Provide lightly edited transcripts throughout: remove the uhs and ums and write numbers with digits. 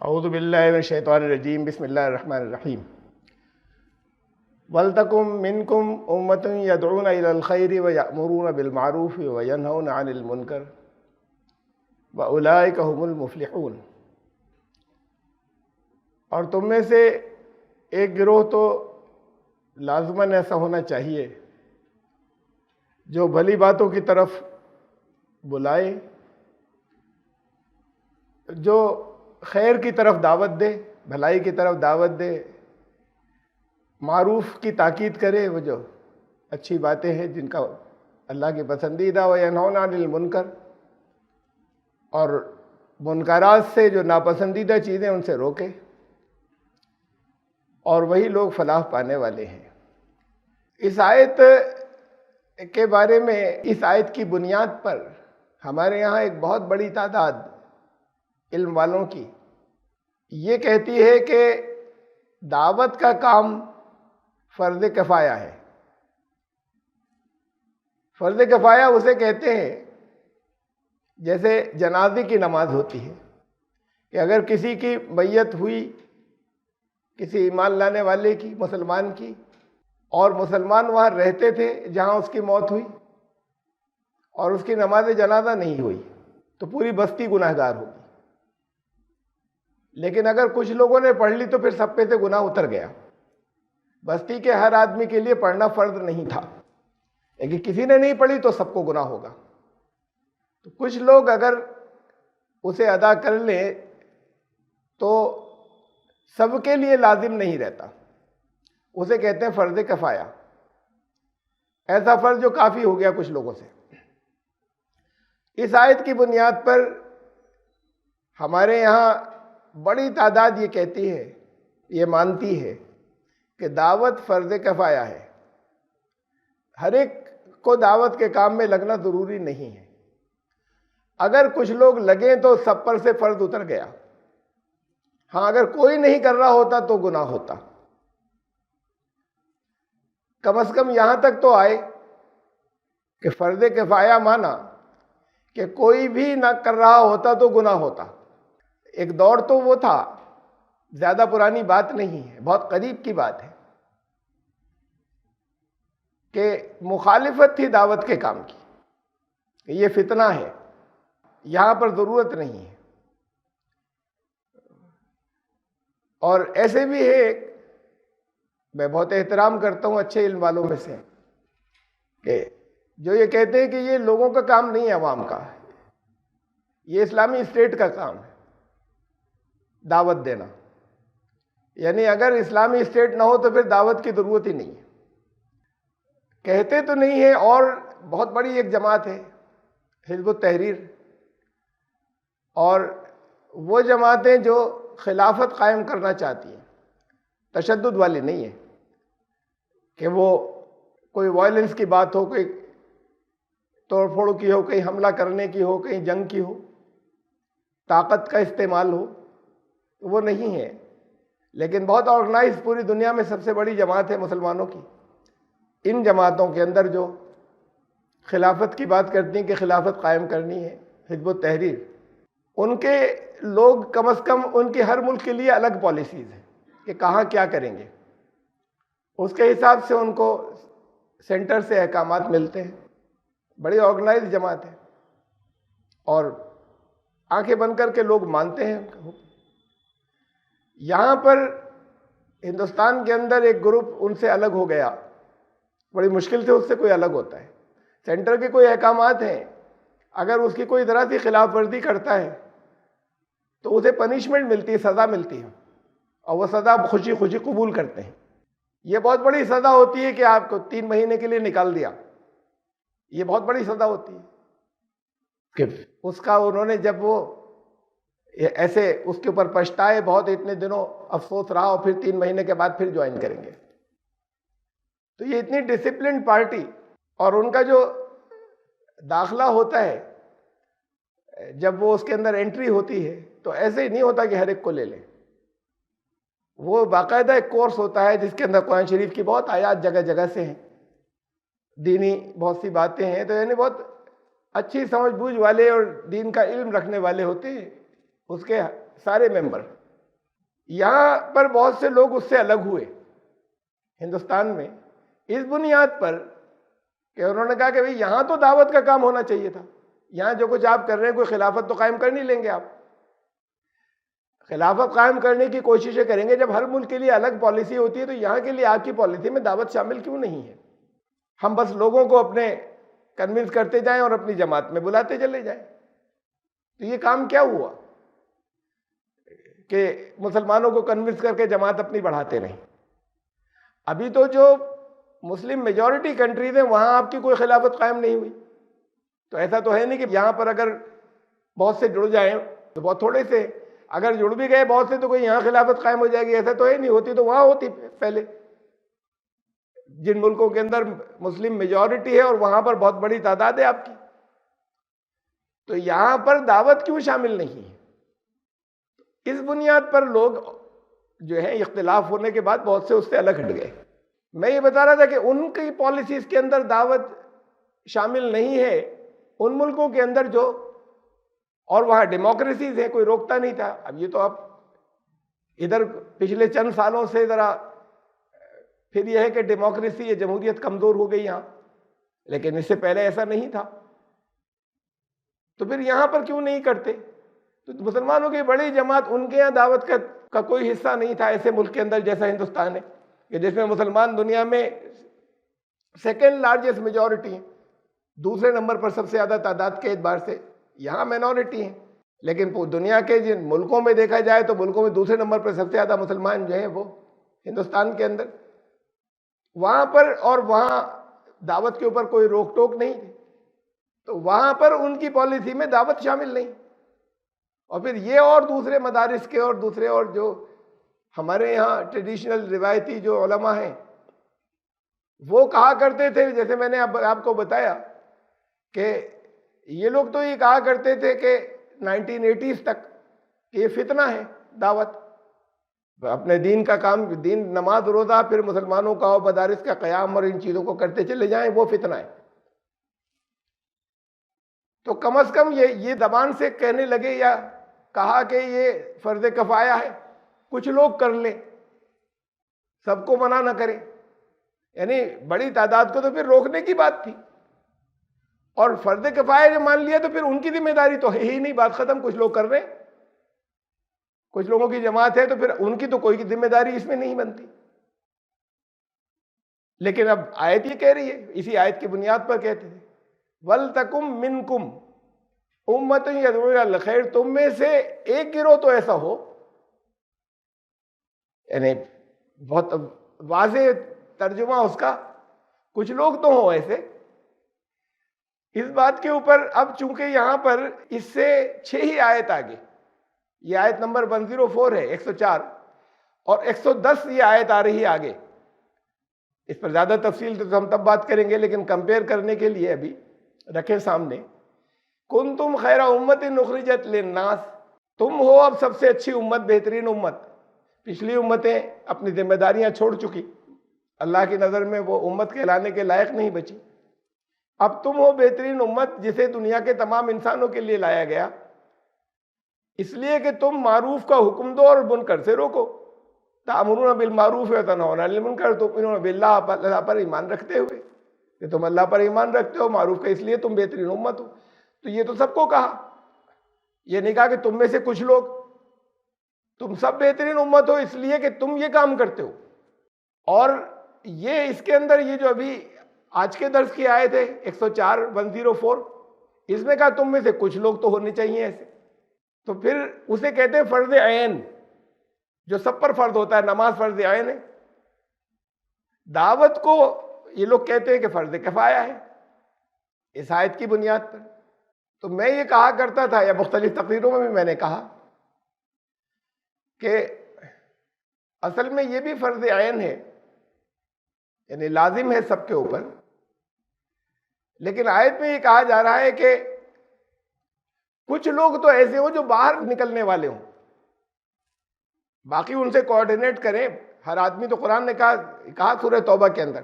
اعوذ باللہ من الشیطان الرجیم، بسم اللہ الرحمن الرحیم۔ وَلْتَكُن مِّنكُمْ أُمَّةٌ يَدْعُونَ إِلَى الْخَيْرِ وَيَأْمُرُونَ بِالْمَعْرُوفِ وَيَنْهَوْنَ عَنِ الْمُنكَرِ وَأُولَٰئِكَ هُمُ الْمُفْلِحُونَ۔ اور تم میں سے ایک گروہ تو لازماً ایسا ہونا چاہیے جو بھلی باتوں کی طرف بلائے، جو خیر کی طرف دعوت دے، بھلائی کی طرف دعوت دے، معروف کی تاکید کرے، وہ جو اچھی باتیں ہیں جن کا اللہ کی پسندیدہ، وَيَنْهَوْنَ عَنِ الْمُنكَرِ، اور منکرات سے جو ناپسندیدہ چیزیں ان سے روکے، اور وہی لوگ فلاح پانے والے ہیں۔ اس آیت کے بارے میں، اس آیت کی بنیاد پر ہمارے یہاں ایک بہت بڑی تعداد علم والوں کی یہ کہتی ہے کہ دعوت کا کام فرض کفایہ ہے۔ فرض کفایہ اسے کہتے ہیں جیسے جنازے کی نماز ہوتی ہے کہ اگر کسی کی میت ہوئی، کسی ایمان لانے والے کی، مسلمان کی، اور مسلمان وہاں رہتے تھے جہاں اس کی موت ہوئی، اور اس کی نماز جنازہ نہیں ہوئی تو پوری بستی گناہ گار ہوگی۔ لیکن اگر کچھ لوگوں نے پڑھ لی تو پھر سب پہ سے گناہ اتر گیا۔ بستی کے ہر آدمی کے لیے پڑھنا فرض نہیں تھا، لیکن کسی نے نہیں پڑھی تو سب کو گناہ ہوگا۔ تو کچھ لوگ اگر اسے ادا کر لیں تو سب کے لیے لازم نہیں رہتا، اسے کہتے ہیں فرض کفایہ۔ ایسا فرض جو کافی ہو گیا کچھ لوگوں سے۔ اس آیت کی بنیاد پر ہمارے یہاں بڑی تعداد یہ کہتی ہے، یہ مانتی ہے کہ دعوت فرض کفایہ ہے۔ ہر ایک کو دعوت کے کام میں لگنا ضروری نہیں ہے۔ اگر کچھ لوگ لگیں تو سب پر سے فرض اتر گیا۔ ہاں، اگر کوئی نہیں کر رہا ہوتا تو گناہ ہوتا۔ کم از کم یہاں تک تو آئے کہ فرض کفایہ مانا کہ کوئی بھی نہ کر رہا ہوتا تو گناہ ہوتا۔ ایک دور تو وہ تھا، زیادہ پرانی بات نہیں ہے، بہت قریب کی بات ہے، کہ مخالفت تھی دعوت کے کام کی کہ یہ فتنہ ہے، یہاں پر ضرورت نہیں ہے۔ اور ایسے بھی ہے، میں بہت احترام کرتا ہوں اچھے علم والوں میں سے، کہ جو یہ کہتے ہیں کہ یہ لوگوں کا کام نہیں ہے، عوام کا، یہ اسلامی اسٹیٹ کا کام ہے دعوت دینا۔ یعنی اگر اسلامی اسٹیٹ نہ ہو تو پھر دعوت کی ضرورت ہی نہیں ہے۔ کہتے تو نہیں ہے، اور بہت بڑی ایک جماعت ہے حزب التحریر، اور وہ جماعتیں جو خلافت قائم کرنا چاہتی ہیں، تشدد والی نہیں ہے کہ وہ کوئی وائلنس کی بات ہو، کوئی توڑ پھوڑ کی ہو، کہیں حملہ کرنے کی ہو، کہیں جنگ کی ہو، طاقت کا استعمال ہو، وہ نہیں ہے۔ لیکن بہت آرگنائز پوری دنیا میں سب سے بڑی جماعت ہے مسلمانوں کی۔ ان جماعتوں کے اندر جو خلافت کی بات کرتی ہیں کہ خلافت قائم کرنی ہے، حزب التحریر، ان کے لوگ کم از کم ان کی ہر ملک کے لیے الگ پالیسیز ہیں کہ کہاں کیا کریں گے، اس کے حساب سے ان کو سینٹر سے احکامات ملتے ہیں۔ بڑی آرگنائز جماعت ہے، اور آنکھیں بند کر کے لوگ مانتے ہیں۔ یہاں پر ہندوستان کے اندر ایک گروپ ان سے الگ ہو گیا، بڑی مشکل سے اس سے کوئی الگ ہوتا ہے۔ سینٹر کے کوئی احکامات ہیں، اگر اس کی کوئی ذرا سی خلاف ورزی کرتا ہے تو اسے پنشمنٹ ملتی ہے، سزا ملتی ہے، اور وہ سزا خوشی خوشی قبول کرتے ہیں۔ یہ بہت بڑی سزا ہوتی ہے کہ آپ کو 3 مہینے کے لیے نکال دیا، یہ بہت بڑی سزا ہوتی ہے کہ اس کا انہوں نے جب وہ ایسے اس کے اوپر پچھتائے بہت، اتنے دنوں افسوس رہا، اور پھر 3 مہینے کے بعد پھر جوائن کریں گے۔ تو یہ اتنی ڈسپلنڈ پارٹی، اور ان کا جو داخلہ ہوتا ہے، جب وہ اس کے اندر انٹری ہوتی ہے تو ایسے ہی نہیں ہوتا کہ ہر ایک کو لے لیں۔ وہ باقاعدہ ایک کورس ہوتا ہے جس کے اندر قرآن شریف کی بہت آیات جگہ جگہ سے ہیں، دینی بہت سی باتیں ہیں، تو یعنی بہت اچھی سمجھ بوجھ والے اور دین کا علم رکھنے والے ہوتے ہیں اس کے سارے ممبر۔ یہاں پر بہت سے لوگ اس سے الگ ہوئے ہندوستان میں اس بنیاد پر کہ انہوں نے کہا کہ بھئی یہاں تو دعوت کا کام ہونا چاہیے تھا، یہاں جو کچھ آپ کر رہے ہیں کوئی خلافت تو قائم کر نہیں لیں گے آپ، خلافت قائم کرنے کی کوششیں کریں گے، جب ہر ملک کے لیے الگ پالیسی ہوتی ہے تو یہاں کے لیے آپ کی پالیسی میں دعوت شامل کیوں نہیں ہے؟ ہم بس لوگوں کو اپنے کنونس کرتے جائیں اور اپنی جماعت میں بلاتے چلے جائیں۔ تو یہ کام کیا ہوا کہ مسلمانوں کو کنونس کر کے جماعت اپنی بڑھاتے رہیں؟ ابھی تو جو مسلم میجورٹی کنٹریز ہیں وہاں آپ کی کوئی خلافت قائم نہیں ہوئی، تو ایسا تو ہے نہیں کہ یہاں پر اگر بہت سے جڑ جائیں تو بہت تھوڑے سے، اگر جڑ بھی گئے بہت سے تو کوئی یہاں خلافت قائم ہو جائے گی، ایسا تو ہے نہیں، ہوتی تو وہاں ہوتی پہلے، جن ملکوں کے اندر مسلم میجورٹی ہے اور وہاں پر بہت بڑی تعداد ہے آپ کی۔ تو یہاں پر دعوت کیوں شامل نہیں ہے؟ اس بنیاد پر لوگ جو ہیں اختلاف ہونے کے بعد بہت سے اس سے الگ ہٹ گئے۔ میں یہ بتا رہا تھا کہ ان کی پالیسیز کے اندر دعوت شامل نہیں ہے ان ملکوں کے اندر جو، اور وہاں ڈیموکریسیز ہے، کوئی روکتا نہیں تھا۔ اب یہ تو اب ادھر پچھلے چند سالوں سے ذرا پھر یہ ہے کہ ڈیموکریسی یا جمہوریت کمزور ہو گئی یہاں، لیکن اس سے پہلے ایسا نہیں تھا۔ تو پھر یہاں پر کیوں نہیں کرتے؟ تو مسلمانوں کی بڑی جماعت، ان کے یہاں دعوت کا کوئی حصہ نہیں تھا ایسے ملک کے اندر جیسا ہندوستان ہے، کہ جس میں مسلمان دنیا میں سیکنڈ لارجسٹ میجورٹی ہیں، دوسرے نمبر پر سب سے زیادہ تعداد کے اعتبار سے، یہاں مینورٹی ہیں، لیکن دنیا کے جن ملکوں میں دیکھا جائے تو ملکوں میں دوسرے نمبر پر سب سے زیادہ مسلمان جو ہیں وہ ہندوستان کے اندر، وہاں پر، اور وہاں دعوت کے اوپر کوئی روک ٹوک نہیں تھی، تو وہاں پر ان کی پالیسی میں دعوت شامل نہیں۔ اور پھر یہ اور دوسرے مدارس کے اور دوسرے اور جو ہمارے یہاں ٹریڈیشنل روایتی جو علماء ہیں وہ کہا کرتے تھے، جیسے میں نے آپ کو بتایا کہ یہ لوگ تو یہ کہا کرتے تھے کہ 1980s تک کہ یہ فتنہ ہے دعوت، اپنے دین کا کام، دین، نماز روزہ، پھر مسلمانوں کا اور مدارس کا قیام اور ان چیزوں کو کرتے چلے جائیں، وہ فتنہ ہے۔ تو کم از کم یہ زبان سے کہنے لگے یا کہا کہ یہ فرض کفایہ ہے، کچھ لوگ کر لیں، سب کو منع نہ کریں، یعنی بڑی تعداد کو تو پھر روکنے کی بات تھی، اور فرض کفایہ نے مان لیا تو پھر ان کی ذمہ داری تو ہے ہی نہیں، بات ختم، کچھ لوگ کر رہے ہیں، کچھ لوگوں کی جماعت ہے تو پھر ان کی تو کوئی ذمہ داری اس میں نہیں بنتی۔ لیکن اب آیت یہ کہہ رہی ہے، اسی آیت کی بنیاد پر کہتے ہیں وَلْتَكُمْ مِنْكُمْ أُمَّةٌ يَدْعُونَ إِلَى الْخَيْرِ، تم میں سے ایک گروہ تو ایسا ہو، یعنی بہت واضح ترجمہ اس کا، کچھ لوگ تو ہوں ایسے۔ اس بات کے اوپر اب چونکہ یہاں پر اس سے 6 ہی آیت آگے، یہ آیت نمبر 104 ہے، 104، اور 110 یہ آیت آ رہی ہے آگے، اس پر زیادہ تفصیل تو ہم تب بات کریں گے، لیکن کمپیئر کرنے کے لیے ابھی رکھیں سامنے۔ کنتم خیر امت اخرجت للناس، تم ہو اب سب سے اچھی امت، بہترین امت۔ پچھلی امتیں اپنی ذمہ داریاں چھوڑ چکی، اللہ کی نظر میں وہ امت کہلانے کے لائق نہیں بچی، اب تم ہو بہترین امت جسے دنیا کے تمام انسانوں کے لیے لایا گیا، اس لیے کہ تم معروف کا حکم دو اور منکر سے روکو، تأمرون بالمعروف وتنہون عن المنکر، تؤمنون باللہ، اللہ پر ایمان رکھتے ہوئے کہ تم اللہ پر ایمان رکھتے ہو، معروف کا اس لیے تم بہترین امت ہو۔ تو یہ تو سب کو کہا، یہ نہیں کہا کہ تم میں سے کچھ لوگ، تم سب بہترین امت ہو اس لیے کہ تم یہ کام کرتے ہو۔ اور یہ اس کے اندر یہ جو ابھی آج کے درس کی آیت ہے 104 104، اس میں کہا تم میں سے کچھ لوگ تو ہونے چاہیے ایسے، تو پھر اسے کہتے ہیں فرض عین، جو سب پر فرض ہوتا ہے، نماز فرض عین ہے، دعوت کو یہ لوگ کہتے ہیں کہ فرض کفایہ ہے اس آیت کی بنیاد پر۔ تو میں یہ کہا کرتا تھا، یا مختلف تقریروں میں بھی میں نے کہا کہ اصل میں یہ بھی فرض عین ہے، یعنی لازم ہے سب کے اوپر، لیکن آیت میں یہ کہا جا رہا ہے کہ کچھ لوگ تو ایسے ہوں جو باہر نکلنے والے ہوں، باقی ان سے کوآرڈینیٹ کریں ہر آدمی۔ تو قرآن نے کہا سورہ توبہ کے اندر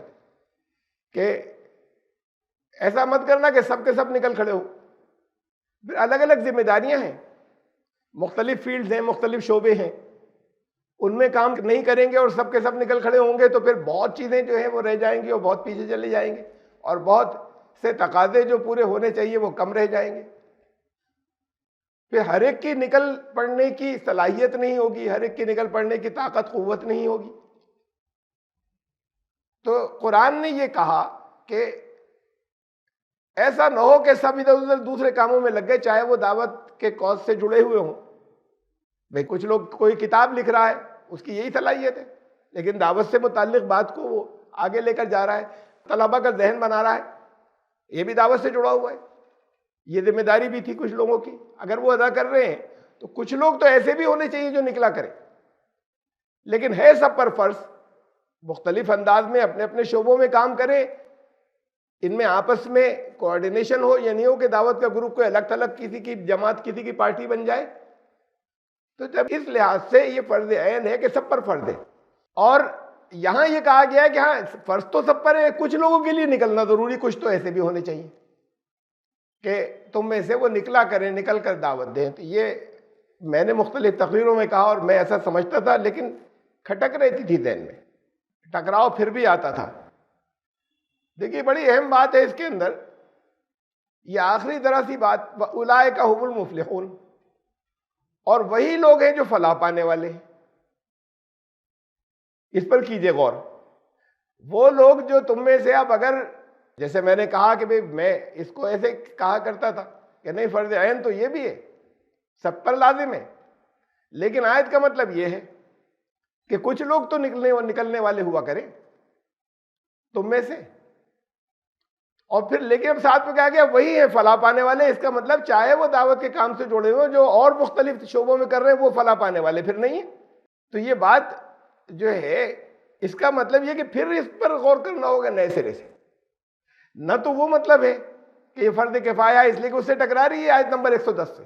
کہ ایسا مت کرنا کہ سب کے سب نکل کھڑے ہو، پھر الگ الگ ذمہ داریاں ہیں، مختلف فیلڈز ہیں، مختلف شعبے ہیں، ان میں کام نہیں کریں گے اور سب کے سب نکل کھڑے ہوں گے تو پھر بہت چیزیں جو ہیں وہ رہ جائیں گی اور بہت پیچھے چلے جائیں گے، اور بہت سے تقاضے جو پورے ہونے چاہیے وہ کم رہ جائیں گے۔ پھر ہر ایک کی نکل پڑنے کی صلاحیت نہیں ہوگی، ہر ایک کی نکل پڑنے کی طاقت قوت نہیں ہوگی۔ تو قرآن نے یہ کہا کہ ایسا نہ ہو کہ سب ادھر ادھر دوسرے کاموں میں لگ گئے، چاہے وہ دعوت کے کاز سے جڑے ہوئے ہوں۔ بھئی کچھ لوگ کوئی کتاب لکھ رہا ہے، اس کی یہی صلاحیت ہے، لیکن دعوت سے متعلق بات کو وہ آگے لے کر جا رہا ہے، طلبہ کا ذہن بنا رہا ہے، یہ بھی دعوت سے جڑا ہوا ہے۔ یہ ذمہ داری بھی تھی کچھ لوگوں کی، اگر وہ ادا کر رہے ہیں تو کچھ لوگ تو ایسے بھی ہونے چاہیے جو نکلا کریں، لیکن ہے سب پر فرض مختلف انداز میں اپنے اپنے شعبوں میں کام کریں، ان میں آپس میں کوآرڈینیشن ہو، یہ نہیں ہو کہ دعوت کا گروپ کوئی الگ تھلگ کسی کی جماعت کسی کی پارٹی بن جائے۔ تو جب اس لحاظ سے یہ فرض عین ہے کہ سب پر فرض ہے، اور یہاں یہ کہا گیا ہے کہ ہاں فرض تو سب پر ہے، کچھ لوگوں کے لیے نکلنا ضروری، کچھ تو ایسے بھی ہونے چاہیے کہ تم میں سے وہ نکلا کریں، نکل کر دعوت دیں۔ تو یہ میں نے مختلف تقریروں میں کہا اور میں ایسا سمجھتا تھا، لیکن کھٹک رہتی تھی ذہن میں، ٹکراؤ پھر بھی آتا تھا۔ دیکھیے بڑی اہم بات ہے اس کے اندر، یہ آخری ذرا سی بات، اولئک ھم المفلحون، اور وہی لوگ ہیں جو فلاح پانے والے ہیں۔ اس پر کیجئے غور، وہ لوگ جو تم میں سے، اب اگر جیسے میں نے کہا کہ میں اس کو ایسے کہا کرتا تھا کہ نہیں فرض عین تو یہ بھی ہے، سب پر لازم ہے، لیکن آیت کا مطلب یہ ہے کہ کچھ لوگ تو نکلنے والے ہوا کریں تم میں سے، اور پھر لیکن اب ساتھ میں کہا گیا وہی ہے فلاح پانے والے۔ اس کا مطلب چاہے وہ دعوت کے کام سے جڑے ہوئے جو اور مختلف شعبوں میں کر رہے ہیں وہ فلاح پانے والے پھر نہیں ہے۔ تو یہ بات جو ہے اس کا مطلب یہ کہ پھر اس پر غور کرنا ہوگا نئے سرے سے، نہ تو وہ مطلب ہے کہ یہ فرض کفایہ ہے اس لیے کہ اس سے ٹکرا رہی ہے آیت نمبر 110 سے،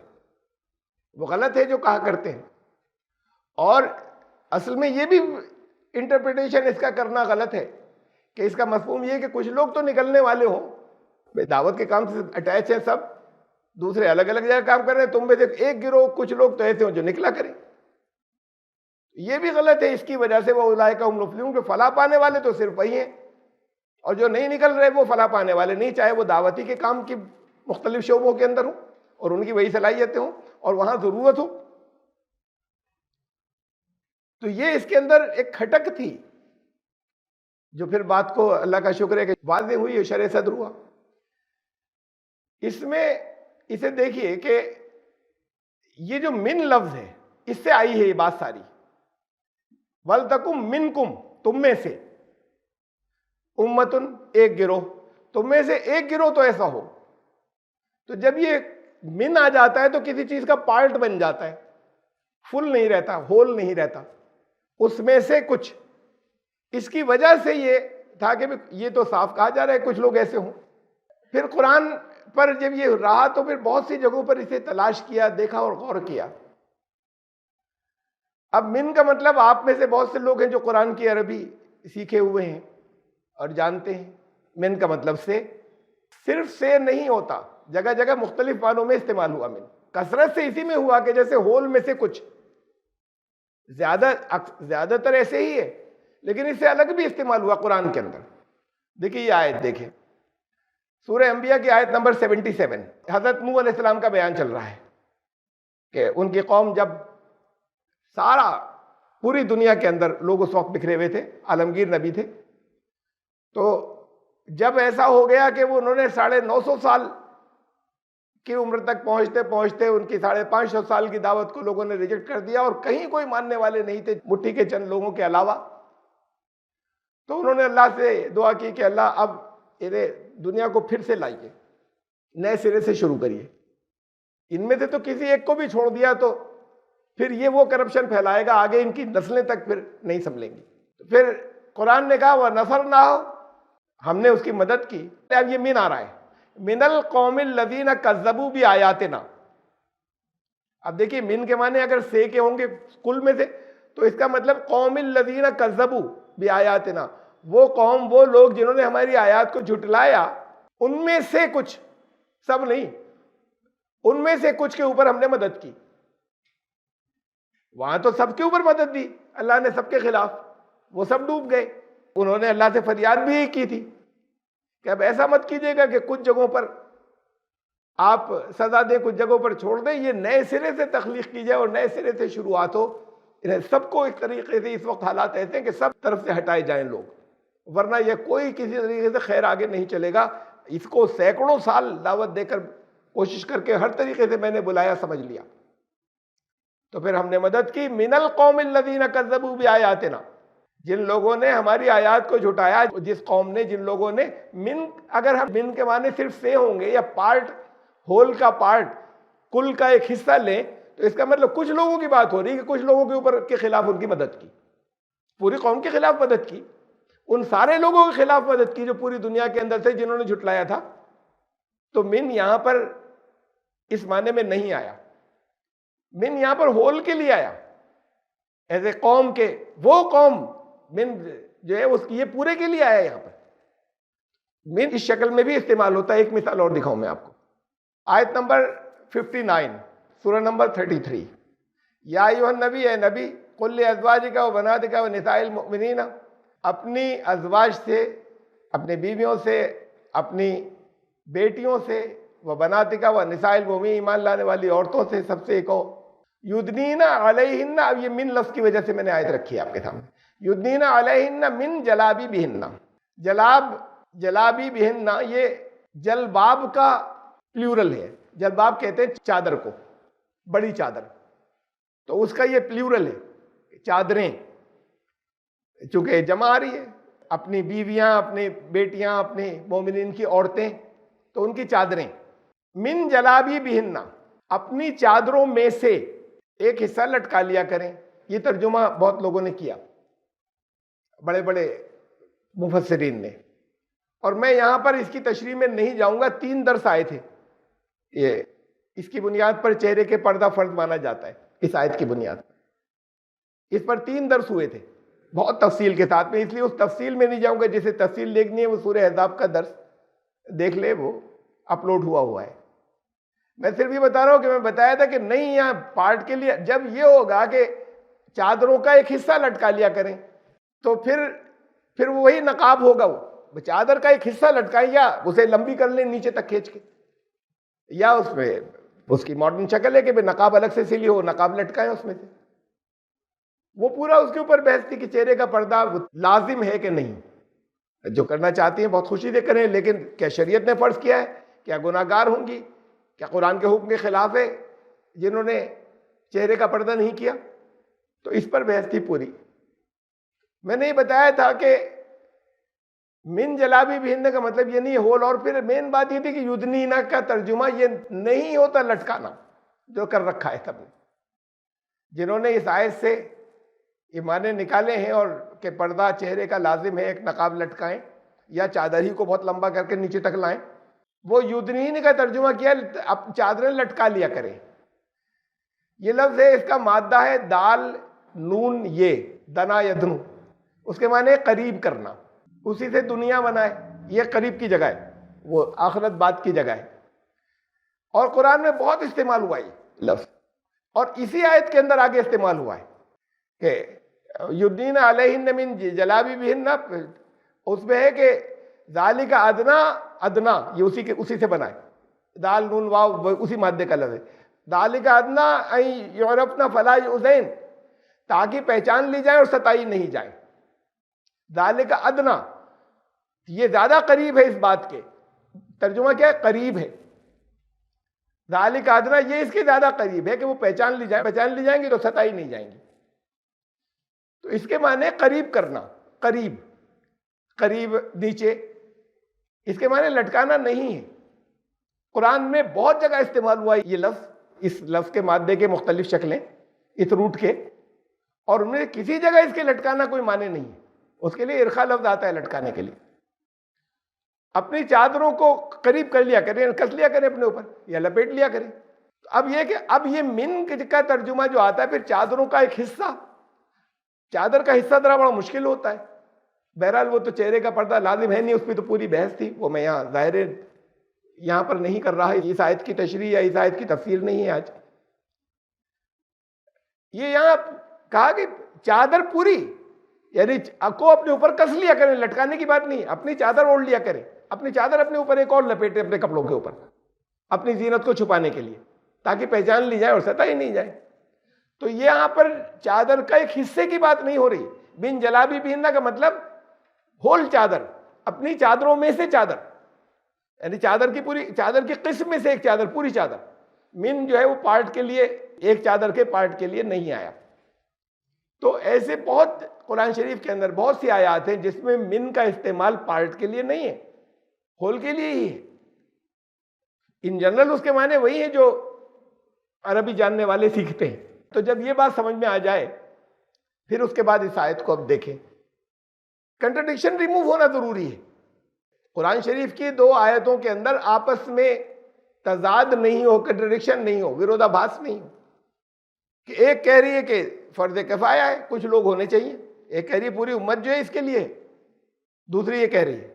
وہ غلط ہے جو کہا کرتے ہیں، اور اصل میں یہ بھی انٹرپریٹیشن اس کا کرنا غلط ہے کہ اس کا مفہوم یہ ہے کہ کچھ لوگ تو نکلنے والے ہوں، دعوت کے کام سے اٹیچ ہیں، سب دوسرے الگ الگ جگہ کام کر رہے ہیں، تم میں سے ایک گروہ کچھ لوگ تو ایسے ہوں جو نکلا کریں، یہ بھی غلط ہے۔ اس کی وجہ سے وہ اولئک ھم المفلحون، کہ فلاح پانے والے تو صرف وہی ہیں، اور جو نہیں نکل رہے وہ فلاح پانے والے نہیں، چاہے وہ دعوتی کے کام کی مختلف شعبوں کے اندر ہوں اور ان کی وہی صلاحیتیں ہوں اور وہاں ضرورت ہو۔ تو یہ اس کے اندر ایک کھٹک تھی جو پھر بات کو اللہ کا شکر ہے کہ واضح ہوئی، شرح صدر ہوا۔ اس میں اسے دیکھیے کہ یہ جو من لفظ ہے اس سے آئی ہے یہ بات ساری، وَلْتَكُمْ مِنْكُمْ، تم میں سے، امتن، ایک گروہ، تم میں سے ایک گروہ تو ایسا ہو۔ تو جب یہ من آ جاتا ہے تو کسی چیز کا پارٹ بن جاتا ہے، فل نہیں رہتا، ہول نہیں رہتا، اس میں سے کچھ۔ اس کی وجہ سے یہ تھا کہ یہ تو صاف کہا جا رہا ہے کچھ لوگ ایسے ہوں۔ پھر قرآن پر جب یہ رہا تو پھر بہت سی جگہوں پر اسے تلاش کیا، دیکھا اور غور کیا۔ اب من کا مطلب آپ میں سے بہت سے لوگ ہیں جو قرآن کی عربی سیکھے ہوئے ہیں اور جانتے ہیں، من کا مطلب سے، صرف سے نہیں ہوتا، جگہ جگہ مختلف معنوں میں استعمال ہوا من۔ کثرت سے اسی میں ہوا کہ جیسے ہول میں سے کچھ، زیادہ تر ایسے ہی ہے، لیکن اس سے الگ بھی استعمال ہوا قرآن کے اندر۔ دیکھیے یہ آیت دیکھیں، سورہ انبیاء کی آیت نمبر 77، حضرت نوح علیہ السلام کا بیان چل رہا ہے کہ ان کی قوم جب سارا پوری دنیا کے اندر لوگ اس وقت بکھرے ہوئے تھے، عالمگیر نبی تھے، تو جب ایسا ہو گیا کہ وہ انہوں نے 950 سال کی عمر تک پہنچتے پہنچتے ان کی 550 سال کی دعوت کو لوگوں نے ریجیکٹ کر دیا اور کہیں کوئی ماننے والے نہیں تھے مٹھی کے چند لوگوں کے علاوہ۔ تو انہوں نے اللہ سے دعا کی کہ اللہ اب انہیں دنیا کو پھر سے لائیے، نئے سرے سے شروع کریے۔ ان میں سے تو کسی ایک کو بھی چھوڑ دیا تو پھر یہ وہ کرپشن پھیلائے گا، آگے ان کی نسلیں تک پھر نہیں سنبھلیں گی۔ تو پھر قرآن نے کہا وَنَصَرْنَاهُ، ہم نے اس کی مدد کی۔ اب یہ من آ رہا ہے، من القوم الذین کذبوا بآیاتنا۔ اب دیکھیے من کے معنی اگر سے کے ہوں گے کل میں سے، تو اس کا مطلب قوم الذین کذبوا بآیاتنا، وہ قوم، وہ لوگ جنہوں نے ہماری آیات کو جھٹلایا، ان میں سے کچھ، سب نہیں، ان میں سے کچھ کے اوپر ہم نے مدد کی۔ وہاں تو سب کے اوپر مدد دی، اللہ نے سب کے خلاف، وہ سب ڈوب گئے۔ انہوں نے اللہ سے فریاد بھی یہی کی تھی کہ اب ایسا مت کیجیے گا کہ کچھ جگہوں پر آپ سزا دیں، کچھ جگہوں پر چھوڑ دیں، یہ نئے سرے سے تخلیق کی جائے اور نئے سرے سے شروعات ہو۔ انہیں سب کو ایک طریقے سے اس وقت حالات ایسے ہیں کہ سب طرف سے ہٹائے جائیں لوگ، ورنہ یہ کوئی کسی طریقے سے خیر آگے نہیں چلے گا۔ اس کو سینکڑوں سال دعوت دے کر کوشش کر کے ہر طریقے سے میں نے بلایا، سمجھ لیا، تو پھر ہم نے مدد کی۔ من القوم الذین کذبوا بآیاتنا، جن لوگوں نے ہماری آیات کو جھٹایا، جس قوم نے، جن لوگوں نے، من، اگر ہم من کے معنی صرف سے ہوں گے یا پارٹ، ہول کا پارٹ، کل کا ایک حصہ لیں، تو اس کا مطلب کچھ لوگوں کی بات ہو رہی ہے کہ کچھ لوگوں کے اوپر کے خلاف ان کی مدد کی، پوری قوم کے خلاف مدد کی، ان سارے لوگوں کے خلاف مدد کی جو پوری دنیا کے اندر سے جنہوں نے جھٹلایا تھا۔ تو من یہاں پر اس معنی میں نہیں آیا، من یہاں پر ہول کے لیے آیا، ایسے قوم کے، وہ قوم، من جو ہے اس کی، یہ پورے کے لیے آیا یہاں پر۔ من اس شکل میں بھی استعمال ہوتا ہے۔ ایک مثال اور دکھاؤں میں آپ کو، آیت نمبر 59 سورہ نمبر 33، یا ایھا النبی، اے نبی، قل لازواجک و بناتک و نساء المؤمنین، اپنی ازواج سے، اپنی بیویوں سے، اپنی بیٹیوں سے، و بناتک و نساء المؤمنین، ایمان لانے والی عورتوں سے، سب سے کہو، یدنین علیہن، اب یہ من لفظ کی وجہ سے میں نے آیت رکھی ہے آپ کے سامنے، یدنین علیہن من جلابیبہن، جلابی بہن، یہ جلباب کا پلیورل ہے، جلباب کہتے ہیں چادر کو، بڑی چادر، تو اس کا یہ پلیورل ہے، چادریں، چونکہ جمع آ رہی ہے، اپنی بیویاں، اپنی بیٹیاں، اپنی مومنین کی عورتیں، تو ان کی چادریں، من جلابی بہن، اپنی چادروں میں سے ایک حصہ لٹکا لیا کریں۔ یہ ترجمہ بہت لوگوں نے کیا، بڑے بڑے مفسرین نے، اور میں یہاں پر اس کی تشریح میں نہیں جاؤں گا۔ 3 درس آئے تھے، یہ اس کی بنیاد پر چہرے کے پردہ فرض مانا جاتا ہے، اس آیت کی بنیاد پر، اس پر 3 درس ہوئے تھے بہت تفصیل کے ساتھ میں، اس لیے اس تفصیل میں نہیں جاؤں گا۔ جسے تفصیل دیکھنی ہے وہ سورہ احزاب کا درس دیکھ لے، وہ اپلوڈ ہوا ہے۔ میں صرف یہ بتا رہا ہوں کہ میں بتایا تھا کہ نہیں، یہاں پارٹ کے لیے جب یہ ہوگا کہ چادروں کا ایک حصہ لٹکا لیا کریں، تو پھر وہی نقاب ہوگا، وہ چادر کا ایک حصہ لٹکائیں، یا اسے لمبی کر لیں نیچے تک کھینچ کے، یا اس میں اس کی ماڈرن شکل ہے کہ نقاب الگ سے سلی ہو، نقاب لٹکائیں اس میں سے۔ وہ پورا اس کے اوپر بحث تھی کہ چہرے کا پردہ لازم ہے کہ نہیں۔ جو کرنا چاہتی ہیں بہت خوشی سے کریں، لیکن کیا شریعت نے فرض کیا ہے؟ کیا گناہ گار ہوں گی؟ کیا قرآن کے حکم کے خلاف ہے جنہوں نے چہرے کا پردہ نہیں کیا؟ تو اس پر بحث تھی پوری۔ میں نے یہ بتایا تھا کہ من جلابی بہن کا مطلب یہ نہیں ہول، اور پھر مین بات یہ تھی کہ یدنینا کا ترجمہ یہ نہیں ہوتا لٹکانا، جو کر رکھا ہے سب نے، جنہوں نے اس آیت سے یہ معنی نکالے ہیں، اور کہ پردہ چہرے کا لازم ہے، ایک نقاب لٹکائیں یا چادر ہی کو بہت لمبا کر کے نیچے تک لائیں، وہ یدنین کا ترجمہ کیا، اب چادریں لٹکا لیا کریں۔ یہ لفظ ہے، اس کا مادہ ہے دال نون یہ، دنا یدنو، اس کے معنی ہے قریب کرنا، اسی سے دنیا بنائے، یہ قریب کی جگہ ہے، وہ آخرت بات کی جگہ ہے، اور قرآن میں بہت استعمال ہوا یہ لفظ، اور اسی آیت کے اندر آگے استعمال ہوا ہے کہ یدنین علیہن من جلابی بہن، اس میں ہے کہ ذالک ادنا، ادنا یہ اسی سے بنا ہے، دال نون واو اسی مادے کا لفظ ہے، ذالک ادنا ان یعرفن فلا یؤذین، تاکہ پہچان لی جائے اور ستائی نہیں جائے۔ ذالک ادنا، یہ زیادہ قریب ہے اس بات کے، ترجمہ کیا ہے؟ قریب ہے۔ ذالک ادنا، یہ اس کے زیادہ قریب ہے کہ وہ پہچان لی جائیں گی تو ستائی نہیں جائیں گی۔ تو اس کے معنی قریب کرنا، قریب نیچے، اس کے معنی لٹکانا نہیں ہے۔ قرآن میں بہت جگہ استعمال ہوا ہے یہ لفظ، اس لفظ کے مادے کے مختلف شکلیں، اس روٹ کے، اور ان میں کسی جگہ اس کے لٹکانا کوئی معنی نہیں ہے، اس کے لیے ارخا لفظ آتا ہے لٹکانے کے لیے۔ اپنی چادروں کو قریب کر لیا کریں، کس لیا کریں اپنے اوپر، یا لپیٹ لیا کریں۔ اب یہ کہ اب یہ من کا ترجمہ جو آتا ہے، پھر چادروں کا ایک حصہ، چادر کا حصہ ذرا بڑا مشکل ہوتا ہے۔ بہرحال وہ تو چہرے کا پردہ لازم ہے نہیں، اس پہ تو پوری بحث تھی، وہ میں یہاں ظاہر یہاں پر نہیں کر رہا ہے، اس آیت کی تشریح یا اس آیت کی تفسیر نہیں ہے آج۔ یہ یہاں کہا کہ چادر پوری، یعنی کو اپنے اوپر کس لیا کریں، لٹکانے کی بات نہیں، اپنی چادر اوڑھ لیا کریں، اپنی چادر اپنے اوپر ایک اور لپیٹے اپنے کپڑوں کے اوپر اپنی زینت کو چھپانے کے لیے، تاکہ پہچان لی جائے اور ستائی نہیں جائے۔ تو یہ یہاں پر چادر کا ایک حصے کی بات نہیں ہو رہی، بن جلابی بیننا کا مطلب ہول چادر، اپنی چادروں میں سے چادر، یعنی چادر کی پوری، چادر کی قسم میں سے ایک چادر، پوری چادر۔ من جو ہے وہ پارٹ کے لیے، ایک چادر کے پارٹ کے لیے نہیں آیا۔ تو ایسے بہت قرآن شریف کے اندر بہت سی آیات ہیں جس میں من کا استعمال پارٹ کے لیے نہیں ہے، ہول کے لیے ہی ہے۔ ان جنرل اس کے معنی وہی ہیں جو عربی جاننے والے سیکھتے ہیں۔ تو جب یہ بات سمجھ میں آ جائے پھر اس کے بعد اس آیت کو اب دیکھیں۔ کنٹرڈکشن ریموو ہونا ضروری ہے۔ قرآن شریف کی دو آیتوں کے اندر آپس میں تضاد نہیں ہو، کنٹرڈکشن نہیں ہو، ورودہ بھاس نہیں ہو، کہ ایک کہہ رہی ہے کہ فرض کفایہ ہے، کچھ لوگ ہونے چاہیے، ایک کہہ رہی ہے پوری امت جو ہے اس کے لیے ہے، دوسری یہ کہہ رہی ہے۔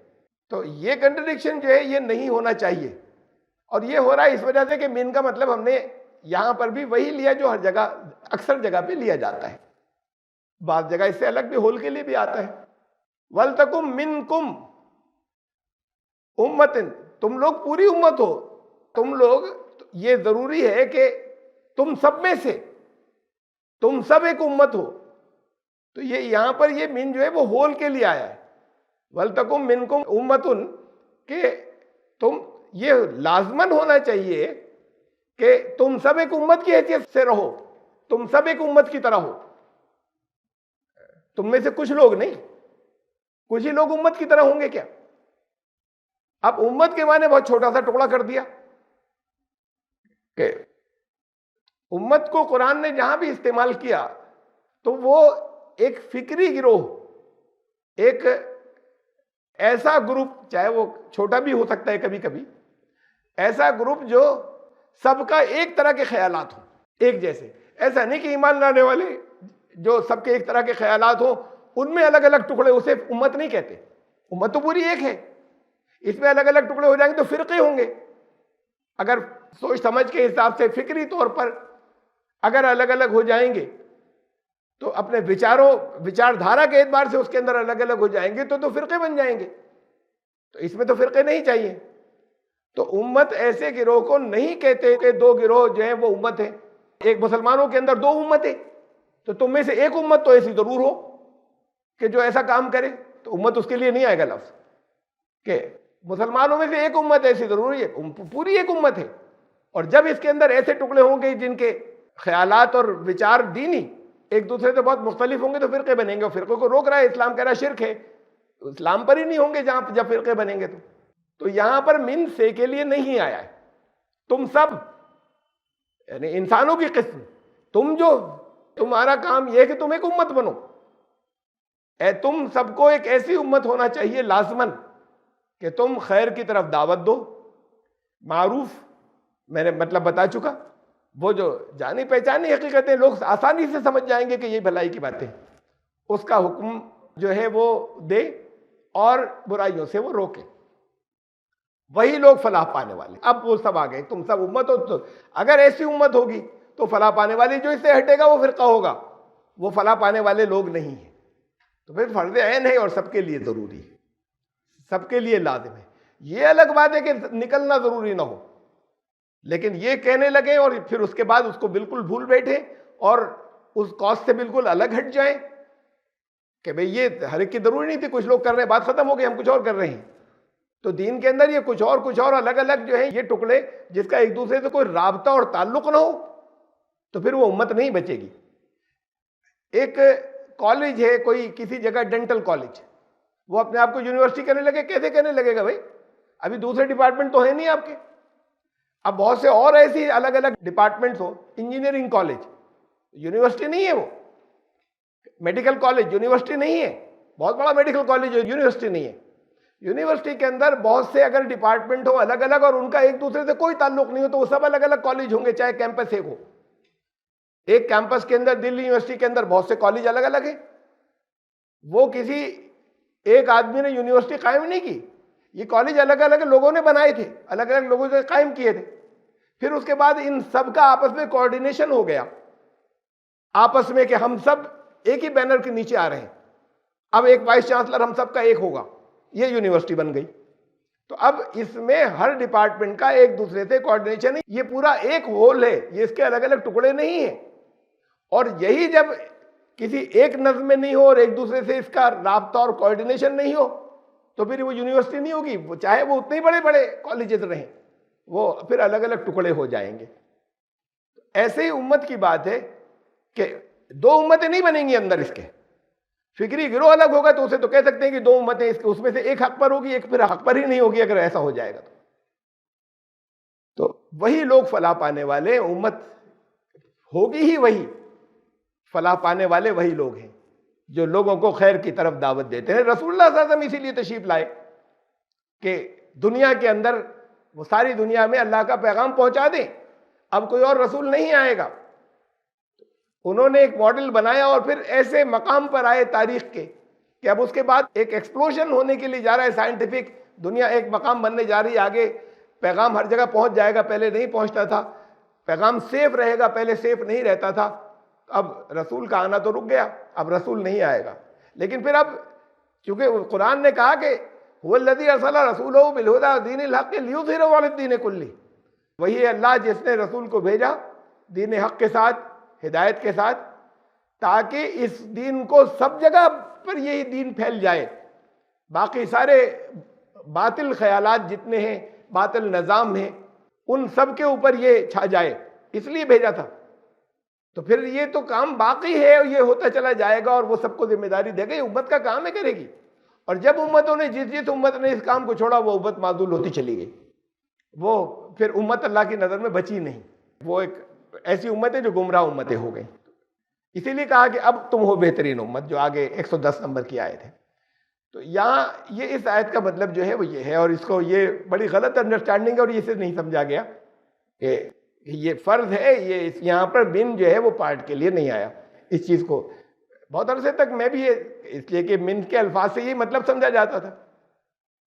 تو یہ کنٹرڈکشن جو ہے یہ نہیں ہونا چاہیے، اور یہ ہو رہا ہے اس وجہ سے کہ من کا مطلب ہم نے یہاں پر بھی وہی لیا جو ہر جگہ اکثر جگہ پہ لیا جاتا ہے، بعض جگہ اس سے الگ بھی ہول کے لیے بھی آتا ہے۔ وَلْتَكُمْ مِنْكُمْ أُمَّةٌ، تم لوگ پوری امت ہو، تم لوگ، یہ ضروری ہے کہ تم سب میں سے، تم سب ایک امت ہو۔ تو یہ یہاں پر یہ من جو ہے وہ ہول کے لیے آیا ہے، وَلْتَكُمْ مِنْكُمْ أُمَّةٌ، کہ تم، یہ لازماً ہونا چاہیے کہ تم سب ایک امت کی حیثیت سے رہو، تم سب ایک امت کی طرح ہو، تم میں سے کچھ لوگ نہیں، کچھ ہی لوگ امت کی طرح ہوں گے کیا؟ اب امت کے معنی بہت چھوٹا سا ٹکڑا کر دیا کہ امت کو قرآن نے جہاں بھی استعمال کیا تو وہ ایک فکری گروہ، ایک ایسا گروپ، چاہے وہ چھوٹا بھی ہو سکتا ہے کبھی کبھی، ایسا گروپ جو سب کا ایک طرح کے خیالات ہوں، ایک جیسے۔ ایسا نہیں کہ ایمان لانے والے جو سب کے ایک طرح کے خیالات ہوں ان میں الگ الگ ٹکڑے، اسے امت نہیں کہتے، امت تو پوری ایک ہے، اس میں الگ الگ ٹکڑے ہو جائیں گے تو فرقے ہوں گے۔ اگر سوچ سمجھ کے حساب سے فکری طور پر اگر الگ الگ ہو جائیں گے تو اپنے وچار دھارا کے اعتبار سے اس کے اندر الگ الگ ہو جائیں گے تو فرقے بن جائیں گے، تو اس میں تو فرقے نہیں چاہیے۔ تو امت ایسے گروہ کو نہیں کہتے کہ دو گروہ جو ہیں وہ امت ہیں، ایک مسلمانوں کے اندر دو امتیں، تو تم میں سے ایک امت تو ایسی ضرور ہو کہ جو ایسا کام کرے، تو امت اس کے لیے نہیں آئے گا لفظ کہ مسلمانوں میں سے ایک امت ایسی ضروری ہے، پوری ایک امت ہے۔ اور جب اس کے اندر ایسے ٹکڑے ہوں گے جن کے خیالات اور وچار دینی ایک دوسرے سے بہت مختلف ہوں گے تو فرقے بنیں گے، اور فرقوں کو روک رہا ہے اسلام، کہہ رہا ہے شرک ہے، اسلام پر ہی نہیں ہوں گے جب فرقے بنیں گے۔ تو یہاں پر من سے کے لیے نہیں آیا ہے، تم سب، یعنی انسانوں کی قسم، تم جو، تمہارا کام یہ ہے کہ تم ایک امت بنو، تم سب کو ایک ایسی امت ہونا چاہیے لازماً کہ تم خیر کی طرف دعوت دو، معروف میں نے مطلب بتا چکا، وہ جو جانی پہچانی حقیقتیں لوگ آسانی سے سمجھ جائیں گے کہ یہ بھلائی کی باتیں، اس کا حکم جو ہے وہ دے اور برائیوں سے وہ روکے، وہی لوگ فلاح پانے والے۔ اب وہ سب آ گئے، تم سب امت ہو، تو اگر ایسی امت ہوگی تو فلاح پانے والی، جو اس سے ہٹے گا وہ فرقہ ہوگا، وہ فلاح پانے والے لوگ نہیں ہیں۔ تو پھر فرض عین ہے اور سب کے لیے ضروری ہے، سب کے لیے لازم ہے۔ یہ الگ بات ہے کہ نکلنا ضروری نہ ہو، لیکن یہ کہنے لگے اور پھر اس کے بعد اس کو بالکل بھول بیٹھے اور اس کاز سے بالکل الگ ہٹ جائیں کہ بھئی یہ ہر ایک کی ضروری نہیں تھی، کچھ لوگ کر رہے ہیں، بات ختم ہو گئی، ہم کچھ اور کر رہے ہیں۔ تو دین کے اندر یہ کچھ اور الگ الگ جو ہے یہ ٹکڑے جس کا ایک دوسرے سے کوئی رابطہ اور تعلق نہ ہو تو پھر وہ امت نہیں بچے گی۔ ایک کالج ہے کوئی کسی جگہ، ڈینٹل کالج، وہ اپنے آپ کو یونیورسٹی کہنے لگے، کیسے کہنے لگے گا بھائی؟ ابھی دوسرے ڈپارٹمنٹ تو ہے نہیں آپ کے، اب بہت سے اور ایسی الگ الگ ڈپارٹمنٹس ہو۔ انجینئرنگ کالج یونیورسٹی نہیں ہے، وہ میڈیکل کالج یونیورسٹی نہیں ہے، بہت بڑا میڈیکل کالج ہے، یونیورسٹی نہیں ہے۔ یونیورسٹی کے اندر بہت سے اگر ڈپارٹمنٹ ہو الگ الگ اور ان کا ایک دوسرے سے کوئی تعلق نہیں ہو تو وہ سب الگ الگ کالج ہوں گے، چاہے کیمپس ایک ہو۔ ایک کیمپس کے اندر، دلی یونیورسٹی کے اندر بہت سے کالج الگ الگ ہیں، وہ کسی ایک آدمی نے یونیورسٹی قائم نہیں کی، یہ کالج الگ الگ لوگوں نے بنائے تھے، الگ الگ لوگوں نے قائم کیے تھے۔ پھر اس کے بعد ان سب کا آپس میں کوارڈینیشن ہو گیا، آپس میں کہ ہم سب ایک ہی بینر کے نیچے آ رہے ہیں. اب ایک وائس چانسلر ہم سب کا ایک ہوگا, یہ یونیورسٹی بن گئی. تو اب اس میں ہر ڈپارٹمنٹ کا ایک دوسرے سے کوآرڈینیشن ہے. یہ پورا ایک ہول ہے, یہ اس کے الگ الگ ٹکڑے نہیں ہیں. اور یہی جب کسی ایک نظم میں نہیں ہو اور ایک دوسرے سے اس کا رابطہ اور کوآرڈینیشن نہیں ہو تو پھر وہ یونیورسٹی نہیں ہوگی. وہ چاہے وہ اتنے ہی بڑے بڑے کالجز رہیں, وہ پھر الگ الگ ٹکڑے ہو جائیں گے. ایسے ہی امت کی بات ہے کہ دو امتیں نہیں بنیں گی اندر اس کے. فکری گروہ الگ ہوگا تو اسے تو کہہ سکتے ہیں کہ دو امتیں اس میں سے ایک حق پر ہوگی, ایک پھر حق پر ہی نہیں ہوگی. اگر ایسا ہو جائے گا تو وہی لوگ فلاح پانے والے, امت ہوگی ہی وہی, فلاح پانے والے وہی لوگ ہیں جو لوگوں کو خیر کی طرف دعوت دیتے ہیں. رسول اللہ صلی اللہ علیہ وسلم اسی لیے تشریف لائے کہ دنیا کے اندر وہ ساری دنیا میں اللہ کا پیغام پہنچا دیں. اب کوئی اور رسول نہیں آئے گا. انہوں نے ایک ماڈل بنایا اور پھر ایسے مقام پر آئے تاریخ کے کہ اب اس کے بعد ایک ایکسپلوژن ہونے کے لیے جا رہا ہے سائنٹیفک. دنیا ایک مقام بننے جا رہی ہے, آگے پیغام ہر جگہ پہنچ جائے گا. پہلے نہیں پہنچتا تھا. پیغام سیف رہے گا, پہلے سیف نہیں رہتا تھا. اب رسول کا آنا تو رک گیا, اب رسول نہیں آئے گا. لیکن پھر اب چونکہ قرآن نے کہا کہ هو الذی ارسل رسولہ بالہدی ودین الحق لیظہرہ علی الدین کلہ, وہی اللہ جس نے رسول کو بھیجا دین حق کے ساتھ, ہدایت کے ساتھ, تاکہ اس دین کو سب جگہ پر یہی دین پھیل جائے. باقی سارے باطل خیالات جتنے ہیں, باطل نظام ہیں, ان سب کے اوپر یہ چھا جائے, اس لیے بھیجا تھا. تو پھر یہ تو کام باقی ہے, یہ ہوتا چلا جائے گا اور وہ سب کو ذمہ داری دے گا. یہ امت کا کام ہے, کرے گی. اور جب امتوں نے جس امت نے اس کام کو چھوڑا وہ امت معذول ہوتی چلی گئی. وہ پھر امت اللہ کی نظر میں بچی نہیں. وہ ایک ایسی امت ہے جو گمراہ امتیں ہو گئی. اسی لیے کہا کہ اب تم ہو بہترین امت, جو آگے 110 نمبر کی آیت ہے. تو یہاں یہ اس آیت کا مطلب جو ہے وہ یہ ہے, اور اس کو یہ بڑی غلط انڈرسٹینڈنگ ہے اور اسے نہیں سمجھا گیا کہ یہ فرض ہے. یہ یہاں پر من جو ہے وہ پارٹ کے لیے نہیں آیا. اس چیز کو بہت عرصے تک میں بھی اس لیے کہ من کے الفاظ سے یہ مطلب سمجھا جاتا تھا,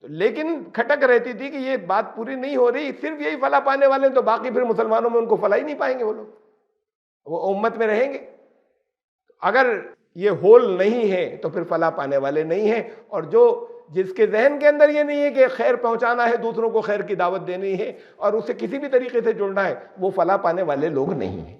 لیکن کھٹک رہتی تھی کہ یہ بات پوری نہیں ہو رہی. صرف یہی فلاح پانے والے ہیں تو باقی پھر مسلمانوں میں ان کو فلاح ہی نہیں پائیں گے. وہ لوگ وہ امت میں رہیں گے. اگر یہ ہول نہیں ہے تو پھر فلاح پانے والے نہیں ہیں. اور جس کے ذہن کے اندر یہ نہیں ہے کہ خیر پہنچانا ہے, دوسروں کو خیر کی دعوت دینی ہے اور اسے کسی بھی طریقے سے جڑنا ہے, وہ فلاح پانے والے لوگ نہیں ہیں.